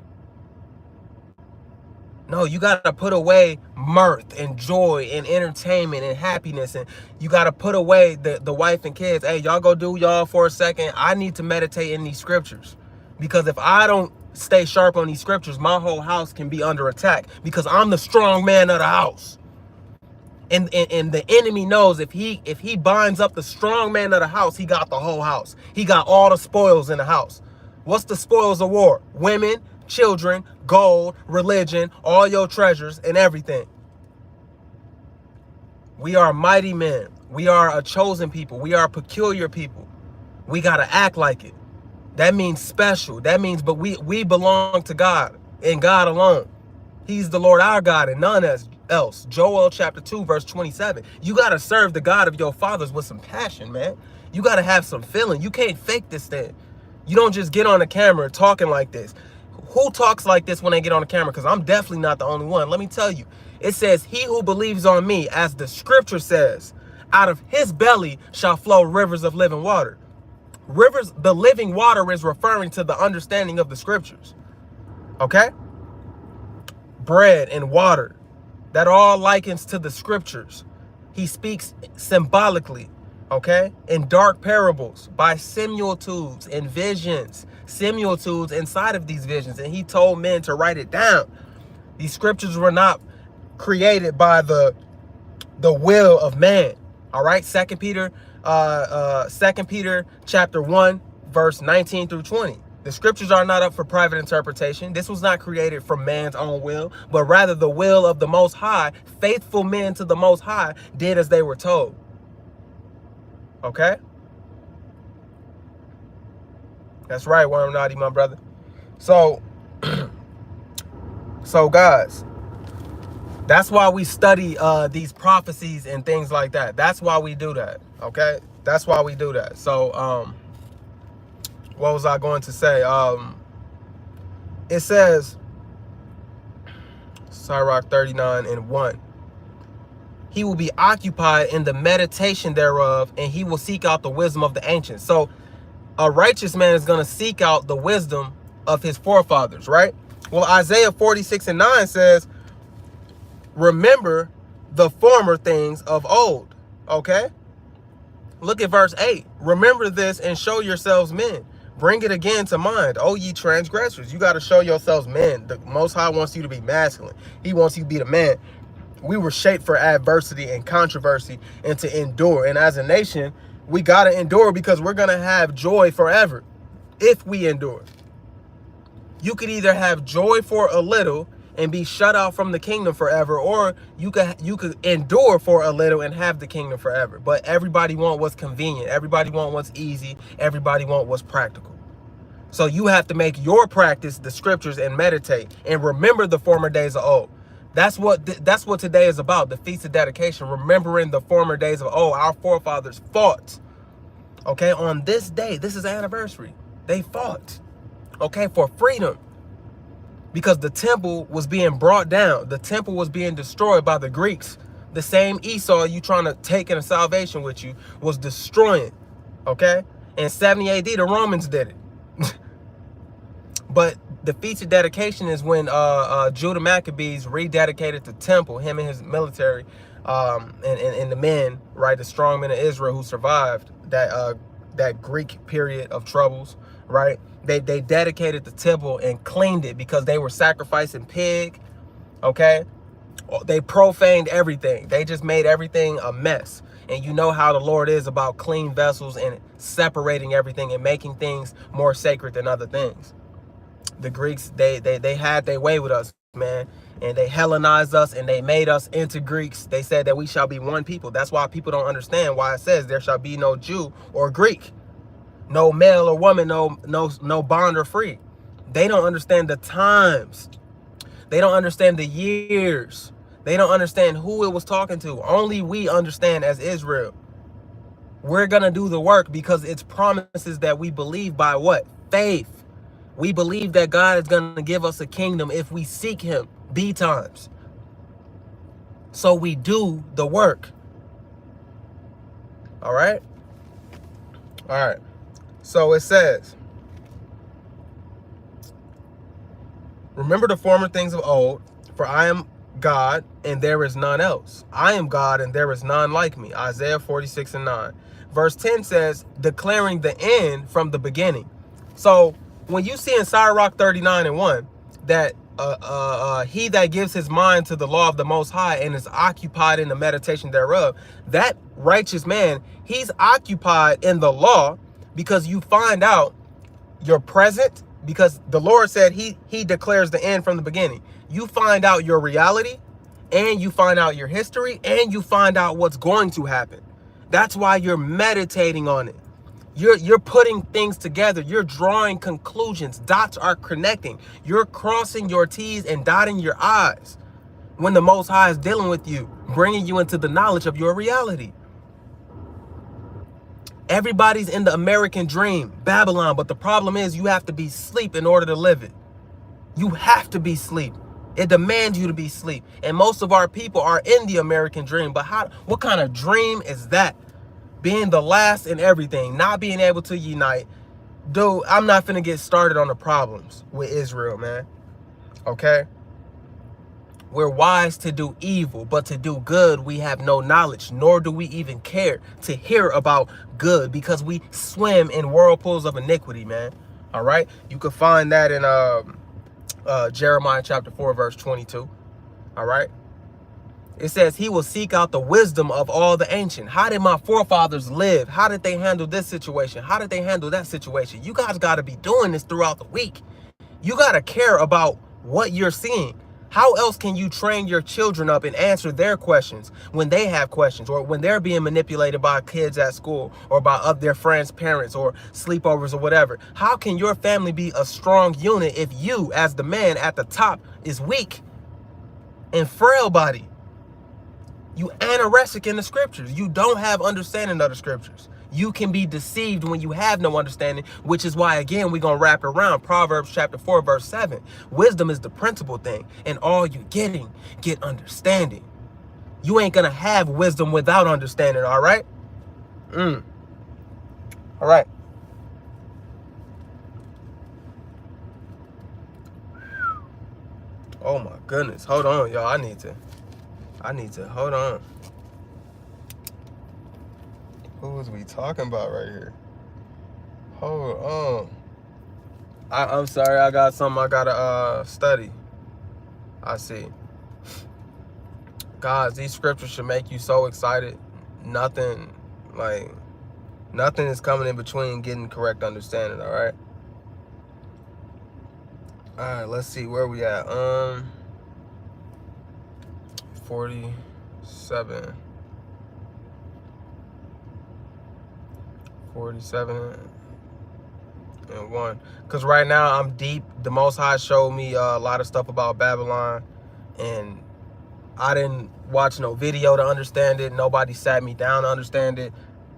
No, you got to put away mirth and joy and entertainment and happiness. And you got to put away the wife and kids. Hey, y'all go do y'all for a second. I need to meditate in these scriptures. Because if I don't stay sharp on these scriptures, my whole house can be under attack. Because I'm the strong man of the house. And the enemy knows if he binds up the strong man of the house, he got the whole house. He got all the spoils in the house. What's the spoils of war? Women, children, gold, religion, all your treasures and everything. We are mighty men. We are a chosen people. We are a peculiar people. We got to act like it. That means special. That means, but we belong to God and God alone. He's the Lord our God and none else. Joel chapter 2, verse 27. You got to serve the God of your fathers with some passion, man. You got to have some feeling. You can't fake this thing. You don't just get on the camera talking like this. Who talks like this when they get on the camera? Because I'm definitely not the only one. Let me tell you. It says, he who believes on me, as the scripture says, out of his belly shall flow rivers of living water. Rivers, the living water is referring to the understanding of the scriptures. Okay? Bread and water. That all likens to the scriptures. He speaks symbolically. okay? In dark parables, by similitudes and visions, similitudes inside of these visions. And he told men to write it down. These scriptures were not created by the will of man. All right, Second Peter chapter 1, verse 19 through 20. The scriptures are not up for private interpretation. This was not created from man's own will, but rather the will of the Most High. Faithful men to the Most High did as they were told. Okay? That's right, Worm Naughty, my brother. So, guys, that's why we study these prophecies and things like that. That's why we do that. Okay? That's why we do that. So, what was I going to say? It says, Sirach 39:1. He will be occupied in the meditation thereof, and he will seek out the wisdom of the ancients. So a righteous man is going to seek out the wisdom of his forefathers, right? Well, Isaiah 46:9 says, remember the former things of old. Okay? Look at verse 8. Remember this and show yourselves men. Bring it again to mind, O ye transgressors. You got to show yourselves men. The Most High wants you to be masculine. He wants you to be the man. We were shaped for adversity and controversy and to endure. And as a nation, we got to endure because we're going to have joy forever if we endure. You could either have joy for a little and be shut out from the kingdom forever, or you could endure for a little and have the kingdom forever. But everybody want what's convenient. Everybody want what's easy. Everybody want what's practical. So you have to make your practice the scriptures and meditate and remember the former days of old. That's what today is about, the Feast of Dedication, remembering the former days of old. Our forefathers fought, okay, on this day. This is anniversary. They fought, okay, for freedom, because the temple was being brought down. The temple was being destroyed by the Greeks. The same Esau you trying to take into salvation with you was destroying, okay? In 70 AD, the Romans did it. But the Feast of Dedication is when Judah Maccabees rededicated the temple, him and his military, and the men, right, the strong men of Israel who survived that Greek period of troubles, right? They dedicated the temple and cleaned it because they were sacrificing pig, okay? They profaned everything. They just made everything a mess. And you know how the Lord is about clean vessels and separating everything and making things more sacred than other things. The Greeks, they had their way with us, man. And they Hellenized us and they made us into Greeks. They said that we shall be one people. That's why people don't understand why it says there shall be no Jew or Greek. No male or woman, no bond or free. They don't understand the times. They don't understand the years. They don't understand who it was talking to. Only we understand as Israel. We're going to do the work because it's promises that we believe by what? Faith. We believe that God is going to give us a kingdom if we seek him times. So we do the work. All right? All right. So it says, remember the former things of old, for I am God and there is none else. I am God and there is none like me. Isaiah 46:9. Verse 10 says, declaring the end from the beginning. So when you see in Sirach 39:1 that he that gives his mind to the law of the Most High and is occupied in the meditation thereof, that righteous man, he's occupied in the law because you find out your present, because the Lord said he declares the end from the beginning. You find out your reality and you find out your history and you find out what's going to happen. That's why you're meditating on it. You're putting things together. You're drawing conclusions. Dots are connecting. You're crossing your T's and dotting your I's when the Most High is dealing with you, bringing you into the knowledge of your reality. Everybody's in the American dream, Babylon, but the problem is you have to be asleep in order to live it. You have to be asleep. It demands you to be asleep. And most of our people are in the American dream. But what kind of dream is that? Being the last in everything, not being able to unite. Dude, I'm not finna get started on the problems with Israel, man. Okay? We're wise to do evil, but to do good we have no knowledge, nor do we even care to hear about good, because we swim in whirlpools of iniquity, man. All right? You can find that in Jeremiah chapter 4, verse 22. All right? It says he will seek out the wisdom of all the ancient. How did my forefathers live? How did they handle this situation? How did they handle that situation? You guys got to be doing this throughout the week. You got to care about what you're seeing. How else can you train your children up and answer their questions when they have questions, or when they're being manipulated by kids at school, or by their friends' parents, or sleepovers, or whatever? How can your family be a strong unit if you, as the man at the top, is weak and frail body? You anorexic in the scriptures. You don't have understanding of the scriptures. You can be deceived when you have no understanding, which is why, again, we're going to wrap it around. Proverbs chapter 4, verse 7. Wisdom is the principal thing, and all you're getting, get understanding. You ain't going to have wisdom without understanding, all right? All right. Oh, my goodness. Hold on, y'all. I need to, hold on. Who was we talking about right here? Hold on. I'm sorry, I got something I gotta study. I see. Guys, these scriptures should make you so excited. Nothing is coming in between getting correct understanding, all right? All right, let's see where we at. 47 and 1, because right now I'm deep. The Most High showed me a lot of stuff about Babylon, and I didn't watch no video to understand it. Nobody sat me down to understand it.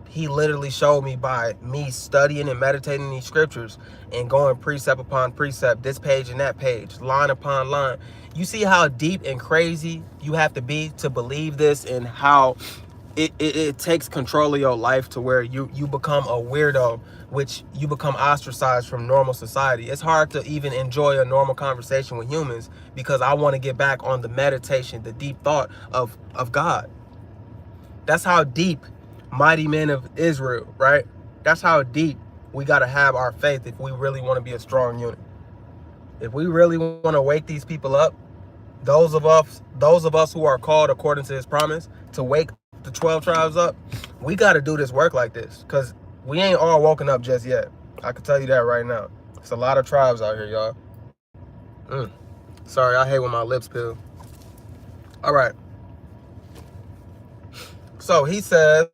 He literally showed me by me studying and meditating these scriptures and going precept upon precept, this page and that page, line upon line. You see how deep and crazy you have to be to believe this, and how it takes control of your life to where you become a weirdo, which you become ostracized from normal society. It's hard to even enjoy a normal conversation with humans, because I want to get back on the meditation, the deep thought of God. That's how deep mighty men of Israel, right? That's how deep we got to have our faith if we really want to be a strong unit. If we really want to wake these people up, those of us who are called according to his promise to wake the 12 tribes up, we got to do this work like this, because we ain't all woken up just yet. I can tell you that right now. It's a lot of tribes out here, y'all. Sorry, I hate when my lips peel. All right. So he says,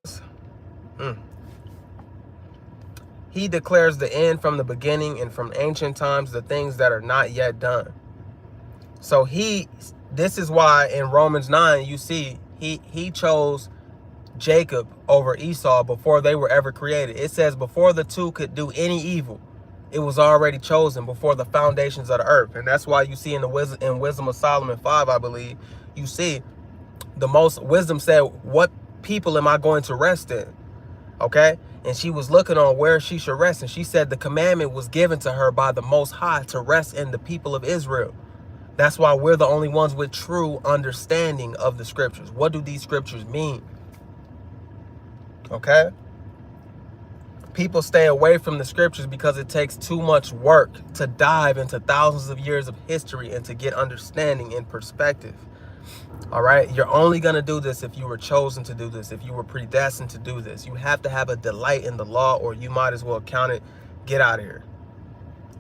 he declares the end from the beginning, and from ancient times the things that are not yet done. So this is why in Romans 9, you see he chose Jacob over Esau before they were ever created. It says before the two could do any evil, it was already chosen before the foundations of the earth. And that's why you see in Wisdom of Solomon 5, I believe, you see the most wisdom said, what people am I going to rest in? Okay? And she was looking on where she should rest. And she said the commandment was given to her by the Most High to rest in the people of Israel. That's why we're the only ones with true understanding of the scriptures. What do these scriptures mean? Okay? People stay away from the scriptures because it takes too much work to dive into thousands of years of history and to get understanding and perspective. All right? You're only going to do this if you were chosen to do this, if you were predestined to do this. You have to have a delight in the law, or you might as well count it. Get out of here.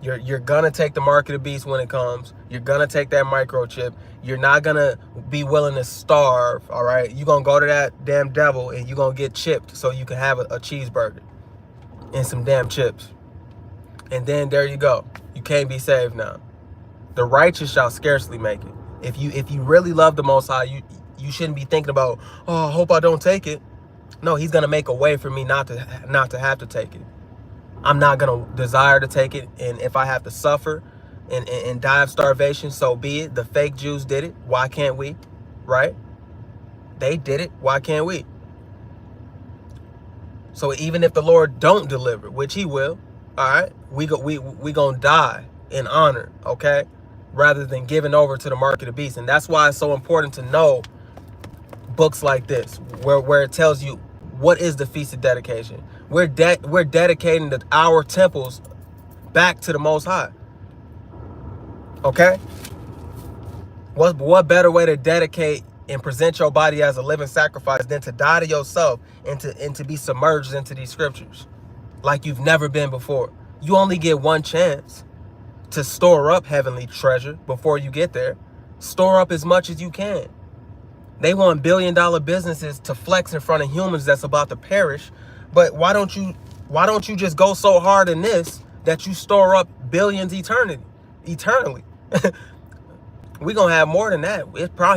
You're going to take the mark of the beast when it comes. You're going to take that microchip. You're not going to be willing to starve, all right? You're going to go to that damn devil and you're going to get chipped so you can have a cheeseburger and some damn chips. And then there you go. You can't be saved now. The righteous shall scarcely make it. If you really love the Most High, you shouldn't be thinking about, oh, I hope I don't take it. No, he's going to make a way for me not to have to take it. I'm not going to desire to take it. And if I have to suffer and die of starvation, so be it. The fake Jews did it. Why can't we? Right? They did it. Why can't we? So even if the Lord don't deliver, which he will, all right, we going to die in honor, okay? rather than giving over to the mark of the beast. And that's why it's so important to know books like this, where it tells you what is the Feast of Dedication. We're dedicating our temples back to the Most High. Okay? What better way to dedicate and present your body as a living sacrifice than to die to yourself and to be submerged into these scriptures like you've never been before? You only get one chance to store up heavenly treasure before you get there. Store up as much as you can. They want billion-dollar businesses to flex in front of humans that's about to perish. But why don't you just go so hard in this that you store up billions eternally? We're going to have more than that.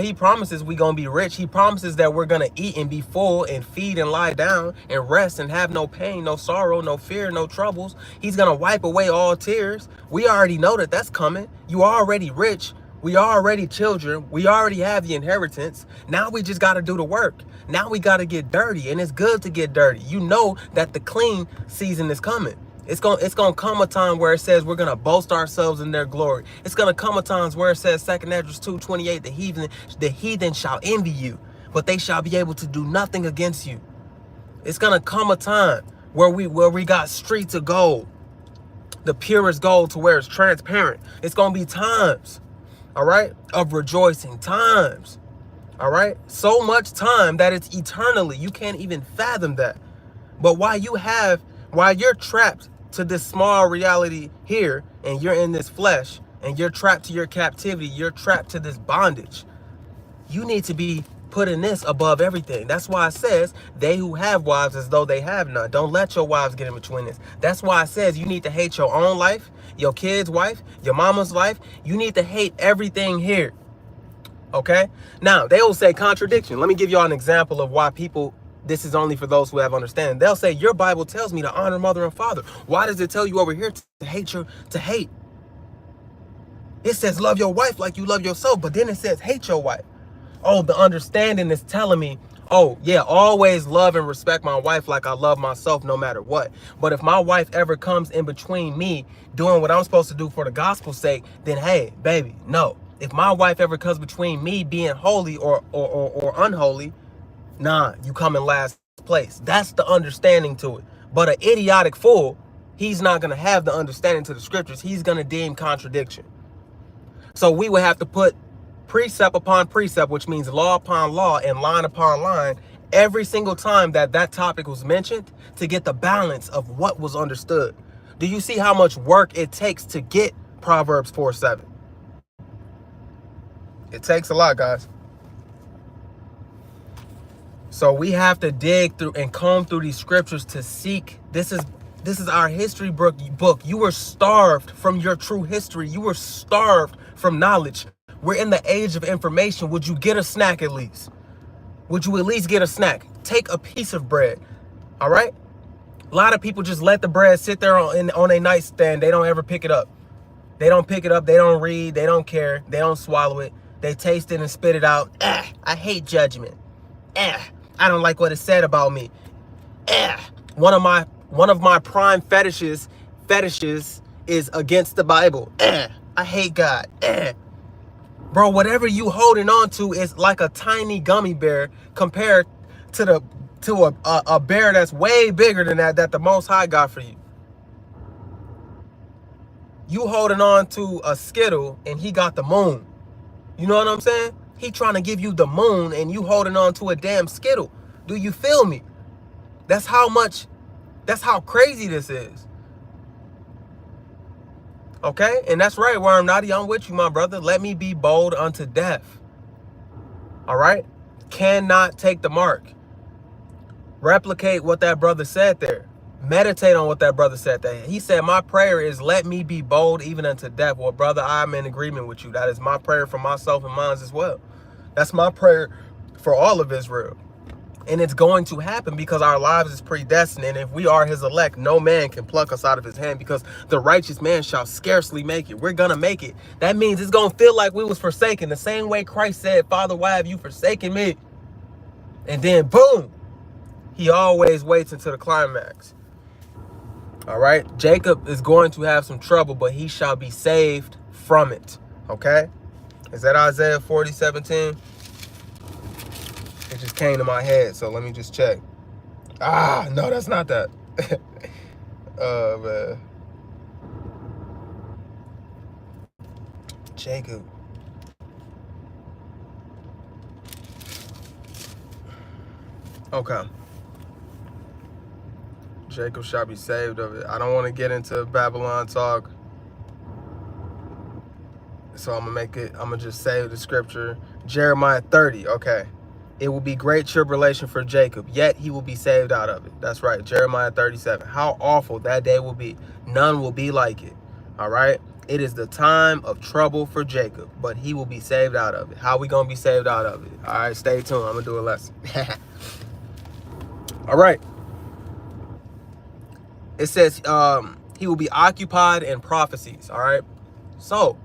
He promises we're going to be rich. He promises that we're going to eat and be full and feed and lie down and rest and have no pain, no sorrow, no fear, no troubles. He's going to wipe away all tears. We already know that that's coming. You are already rich. We are already children. We already have the inheritance. Now we just got to do the work. Now we got to get dirty, and it's good to get dirty. You know that the clean season is coming. It's gonna come a time where it says we're gonna boast ourselves in their glory. It's gonna come a time where it says 2 Esdras 2:28, the heathen shall envy you, but they shall be able to do nothing against you. It's gonna come a time where we got streets of gold, the purest gold to where it's transparent. It's gonna be times, all right, of rejoicing, times, all right, so much time that it's eternally. You can't even fathom that. But while you're trapped to this small reality here, and you're in this flesh, and you're trapped to your captivity, you're trapped to this bondage, you need to be putting this above everything. That's why it says, they who have wives as though they have none. Don't let your wives get in between this. That's why it says you need to hate your own life, your kid's wife, your mama's life. You need to hate everything here. Okay? Now, they will say contradiction. Let me give y'all an example of why people, this is only for those who have understanding. They'll say, your Bible tells me to honor mother and father. Why does it tell you over here to hate? It says love your wife like you love yourself, but then it says hate your wife. Oh, the understanding is telling me, oh yeah, always love and respect my wife like I love myself no matter what. But if my wife ever comes in between me doing what I'm supposed to do for the gospel's sake, then hey, baby, no. If my wife ever comes between me being holy or unholy, nah, you come in last place. That's the understanding to it. But an idiotic fool, he's not going to have the understanding to the scriptures. He's going to deem contradiction. So we would have to put precept upon precept, which means law upon law and line upon line, every single time that topic was mentioned, to get the balance of what was understood. Do you see how much work it takes to get Proverbs 4:7? It takes a lot, guys. So we have to dig through and comb through these scriptures to seek. This is our history book. You were starved from your true history. You were starved from knowledge. We're in the age of information. Would you get a snack at least? Would you at least get a snack? Take a piece of bread. All right? A lot of people just let the bread sit there on a nightstand. They don't ever pick it up. They don't pick it up. They don't read. They don't care. They don't swallow it. They taste it and spit it out. I hate judgment. I don't like what it said about me. One of my prime fetishes is against the Bible. I hate God. Bro, whatever you holding on to is like a tiny gummy bear compared to a bear that's way bigger than that the Most High got for you. You holding on to a Skittle and he got the moon. You know what I'm saying? He trying to give you the moon and you holding on to a damn Skittle. Do you feel me? That's how crazy this is. Okay? And that's right, Worm Naughty. I'm with you, my brother. Let me be bold unto death. All right? Cannot take the mark. Replicate what that brother said there. Meditate on what that brother said there. He said, my prayer is let me be bold even unto death. Well, brother, I'm in agreement with you. That is my prayer for myself and mine as well. That's my prayer for all of Israel. And it's going to happen because our lives is predestined. And if we are his elect, no man can pluck us out of his hand, because the righteous man shall scarcely make it. We're going to make it. That means it's going to feel like we was forsaken. The same way Christ said, Father, why have you forsaken me? And then boom, he always waits until the climax. All right. Jacob is going to have some trouble, but he shall be saved from it. Okay? Is that Isaiah 40:17? It just came to my head, so let me just check. No, that's not that. Man. Jacob. Okay. Jacob shall be saved of it. I don't want to get into Babylon talk, so I'm gonna just save the scripture. Jeremiah 30. Okay. It will be great tribulation for Jacob, yet he will be saved out of it. That's right, Jeremiah 37. How awful that day will be. None will be like it. All right? It is the time of trouble for Jacob, but he will be saved out of it. How we going to be saved out of it? All right, stay tuned. I'm going to do a lesson. All right. It says he will be occupied in prophecies. All right? So,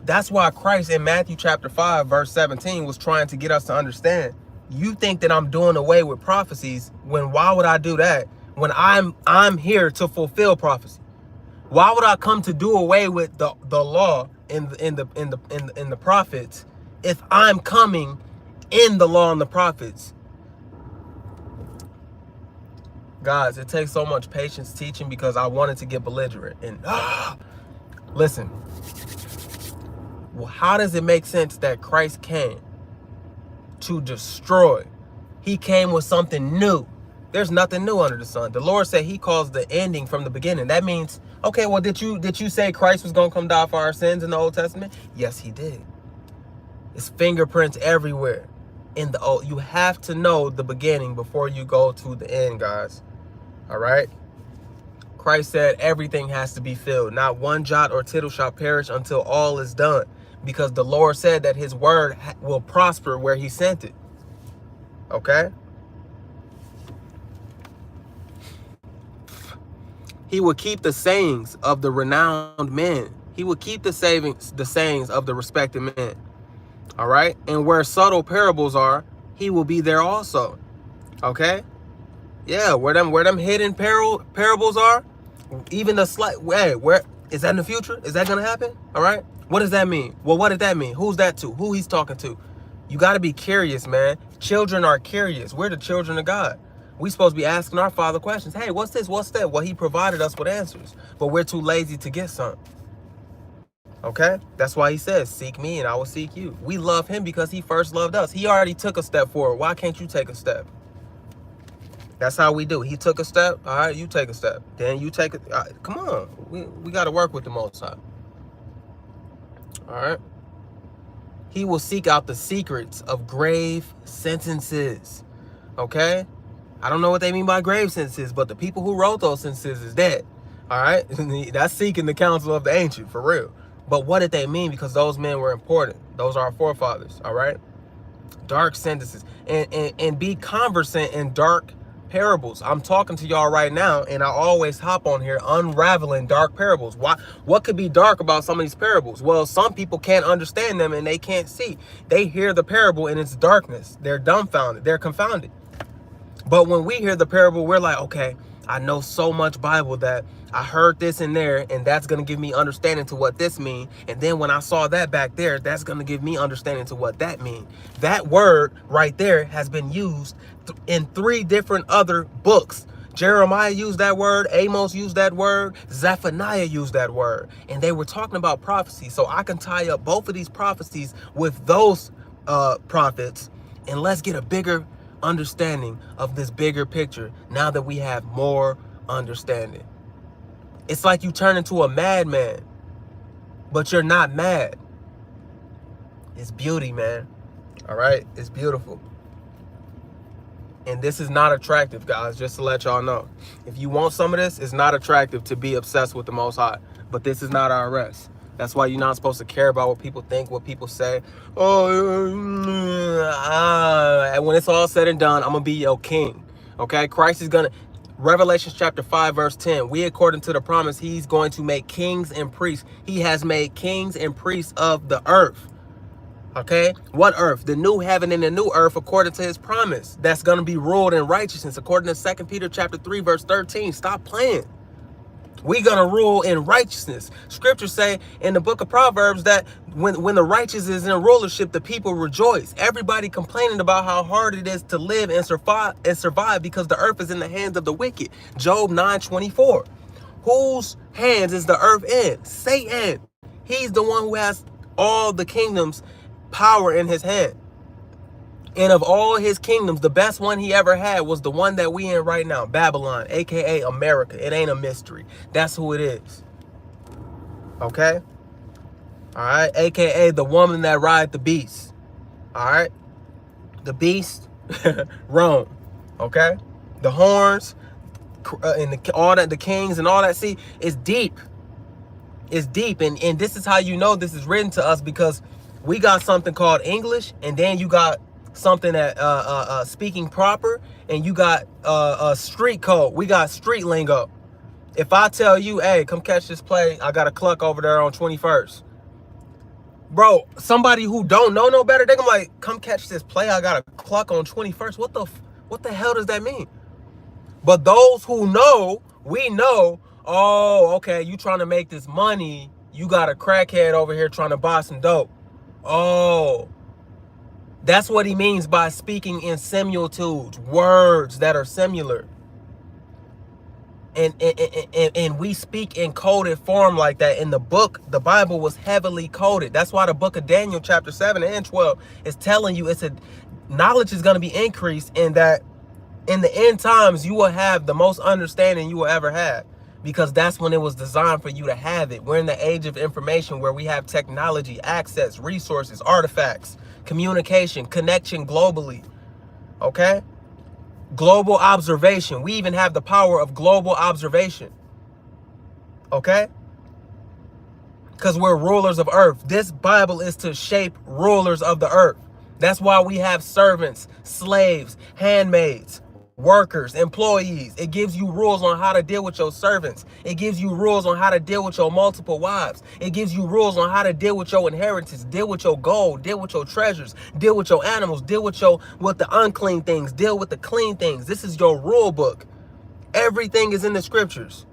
that's why Christ in Matthew chapter 5, verse 17 was trying to get us to understand. You think that I'm doing away with prophecies, when why would I do that when I'm here to fulfill prophecy? Why would I come to do away with the law in the prophets if I'm coming in the law and the prophets? Guys, it takes so much patience teaching because I wanted to get belligerent. And listen. Well, how does it make sense that Christ came to destroy? He came with something new. There's nothing new under the sun. The Lord said he calls the ending from the beginning. That means, okay, well, did you say Christ was going to come die for our sins in the Old Testament? Yes, he did. It's fingerprints everywhere in the Old. You have to know the beginning before you go to the end, guys. All right? Christ said everything has to be filled. Not one jot or tittle shall perish until all is done. Because the Lord said that his word will prosper where he sent it. Okay? He will keep the sayings of the renowned men. He will keep the sayings of the respected men. All right? And where subtle parables are, he will be there also. Okay? Yeah, where them hidden parables are, even the slight way, where is that in the future? Is that gonna happen? All right. What does that mean? Well, what did that mean? Who's that to? Who he's talking to? You got to be curious, man. Children are curious. We're the children of God. We supposed to be asking our Father questions. Hey, what's this? What's that? Well, he provided us with answers, but we're too lazy to get some. Okay? That's why he says, seek me and I will seek you. We love him because he first loved us. He already took a step forward. Why can't you take a step? That's how we do. He took a step. All right, you take a step. Then you take it. Come on. We got to work with the Most High. All right. He will seek out the secrets of grave sentences. Okay? I don't know what they mean by grave sentences, but the people who wrote those sentences is dead. All right? That's seeking the counsel of the ancient, for real. But what did they mean? Because those men were important. Those are our forefathers. All right? Dark sentences. And be conversant in dark parables. I'm talking to y'all right now, and I always hop on here unraveling dark parables. What could be dark about some of these parables? Well, some people can't understand them and they can't see. They hear the parable and it's darkness. They're dumbfounded. They're confounded. But when we hear the parable, we're like, okay, I know so much Bible that I heard this in there, and that's going to give me understanding to what this means. And then when I saw that back there, that's going to give me understanding to what that means. That word right there has been used in 3 different other books. Jeremiah used that word. Amos used that word. Zephaniah used that word. And they were talking about prophecy. So I can tie up both of these prophecies with those prophets, and let's get a bigger understanding of this bigger picture now that we have more understanding. It's like you turn into a madman, but you're not mad. It's beauty, man. All right? It's beautiful. And this is not attractive, guys, just to let y'all know. If you want some of this, it's not attractive to be obsessed with the Most High. But this is not our rest. That's why you're not supposed to care about what people think, what people say. And when it's all said and done, I'm going to be your king. Okay? Christ is going to... Revelation chapter 5, verse 10. We, according to the promise, he's going to make kings and priests. He has made kings and priests of the earth. Okay? What earth? The new heaven and the new earth, according to his promise. That's going to be ruled in righteousness, according to 2 Peter chapter 3, verse 13. Stop playing. We gonna rule in righteousness. Scriptures say in the book of Proverbs that when the righteous is in rulership, the people rejoice. Everybody complaining about how hard it is to live and survive because the earth is in the hands of the wicked. Job 9:24. Whose hands is the earth in? Satan. He's the one who has all the kingdom's power in his hand. And of all his kingdoms, the best one he ever had was the one that we in right now, Babylon, aka America. It ain't a mystery. That's who it is. Okay? All right? AKA the woman that ride the beast. All right? The beast, Rome. Okay? The horns and all that, the kings and all that. See, it's deep. It's deep. And this is how you know this is written to us, because we got something called English, and then you got something that speaking proper, and you got street code. We got street lingo. If I tell you, hey, come catch this play, I got a cluck over there on 21st. Bro, somebody who don't know no better, they gonna like, come catch this play, I got a cluck on 21st. What the hell does that mean? But those who know, we know, oh, okay, you trying to make this money, you got a crackhead over here trying to buy some dope. Oh, that's what he means by speaking in similitudes, words that are similar. And we speak in coded form like that. In the book, the Bible was heavily coded. That's why the book of Daniel, chapter 7 and 12, is telling you knowledge is going to be increased, in that in the end times, you will have the most understanding you will ever have, because that's when it was designed for you to have it. We're in the age of information where we have technology, access, resources, artifacts, communication, connection globally. Okay? Global observation. We even have the power of global observation. Okay? Because we're rulers of earth. This Bible is to shape rulers of the earth. That's why we have servants, slaves, handmaids, workers, employees. It gives you rules on how to deal with your servants. It gives you rules on how to deal with your multiple wives. It gives you rules on how to deal with your inheritance, deal with your gold, deal with your treasures, deal with your animals, deal with the unclean things, deal with the clean things. This is your rule book. Everything is in the scriptures.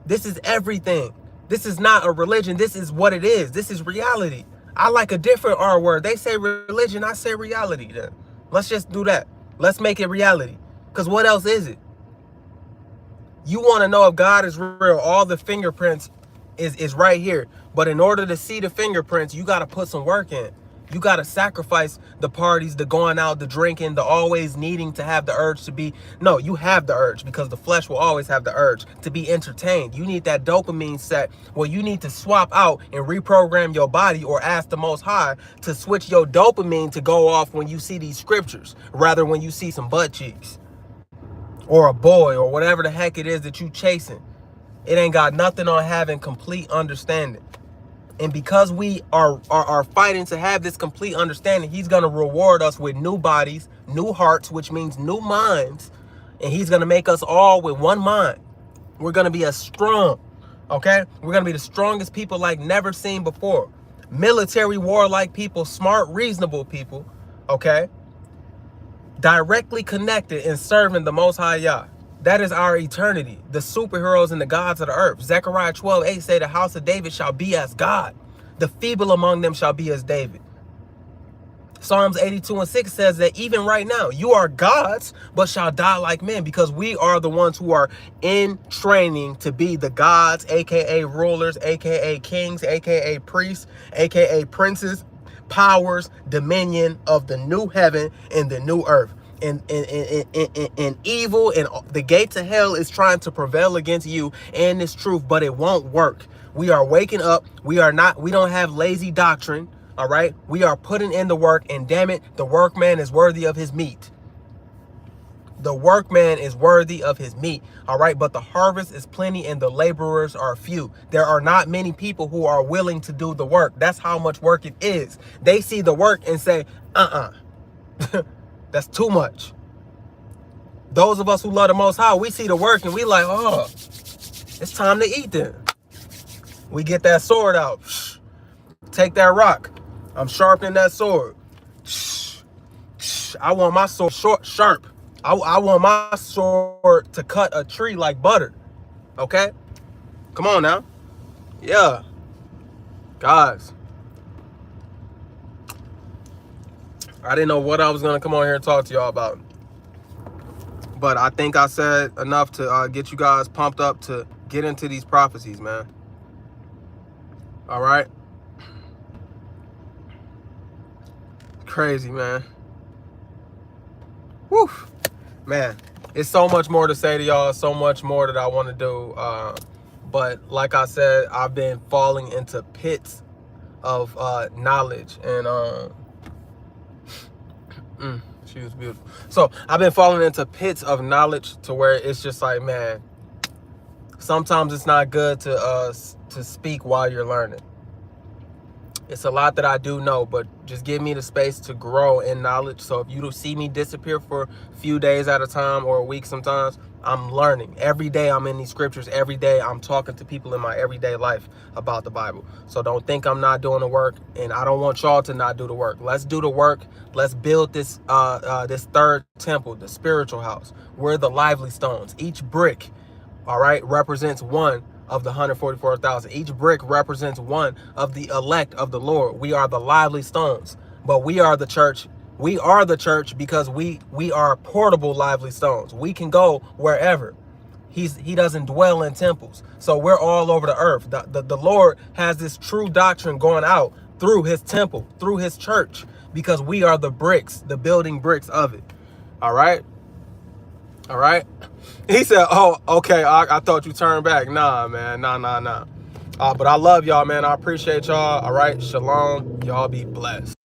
This is everything. This is not a religion. This is what it is. This is reality. I like a different R word. They say religion, I say reality. Then let's just do that. Let's make it reality. Because what else is it? You want to know if God is real, all the fingerprints is right here. But in order to see the fingerprints, you got to put some work in. You got to sacrifice the parties, the going out, the drinking, the always needing to have the urge to be. No, you have the urge, because the flesh will always have the urge to be entertained. You need that dopamine set. Well, you need to swap out and reprogram your body, or ask the Most High to switch your dopamine to go off when you see these scriptures, rather when you see some butt cheeks or a boy or whatever the heck it is that you chasing. It ain't got nothing on having complete understanding. And because we are fighting to have this complete understanding, he's going to reward us with new bodies, new hearts, which means new minds. And he's going to make us all with one mind. We're going to be as strong, okay? We're going to be the strongest people like never seen before. Military, warlike people, smart, reasonable people, okay? Directly connected and serving the Most High Yah. That is our eternity. The superheroes and the gods of the earth. Zechariah 12:8 say the house of David shall be as God. The feeble among them shall be as David. Psalms 82:6 says that even right now, you are gods, but shall die like men, because we are the ones who are in training to be the gods, aka rulers, aka kings, aka priests, aka princes, powers, dominion of the new heaven and the new earth. And evil and the gates of hell is trying to prevail against you and this truth, but it won't work. We are waking up. We don't have lazy doctrine. All right. We are putting in the work, and damn it, the workman is worthy of his meat. The workman is worthy of his meat. All right. But the harvest is plenty and the laborers are few. There are not many people who are willing to do the work. That's how much work it is. They see the work and say, that's too much. Those of us who love the Most High, we see the work and we like, oh, it's time to eat then. We get that sword out. Take that rock. I'm sharpening that sword. I want my sword sharp. I want my sword to cut a tree like butter. Okay? Come on now. Yeah. Guys. I didn't know what I was going to come on here and talk to y'all about. But I think I said enough to get you guys pumped up to get into these prophecies, man. All right? Crazy, man. Woo. Man, it's so much more to say to y'all. So much more that I want to do. But like I said, I've been falling into pits of knowledge. And she was beautiful. So I've been falling into pits of knowledge to where it's just like, man, sometimes it's not good to speak while you're learning. It's a lot that I do know, but just give me the space to grow in knowledge. So if you don't see me disappear for a few days at a time or a week sometimes, I'm learning. Every day I'm in these scriptures. Every day I'm talking to people in my everyday life about the Bible. So don't think I'm not doing the work, and I don't want y'all to not do the work. Let's do the work. Let's build this this third temple, the spiritual house. We're the lively stones. Each brick, all right, represents one of the 144,000. Each brick represents one of the elect of the Lord. We are the lively stones, but we are the church. We are the church because we are portable lively stones. We can go wherever. He doesn't dwell in temples. So we're all over the earth. The Lord has this true doctrine going out through his temple, through his church, because we are the bricks, the building bricks of it. All right. All right. He said, oh, okay, I thought you turned back. Nah, man. Nah. But I love y'all, man. I appreciate y'all. All right. Shalom. Y'all be blessed.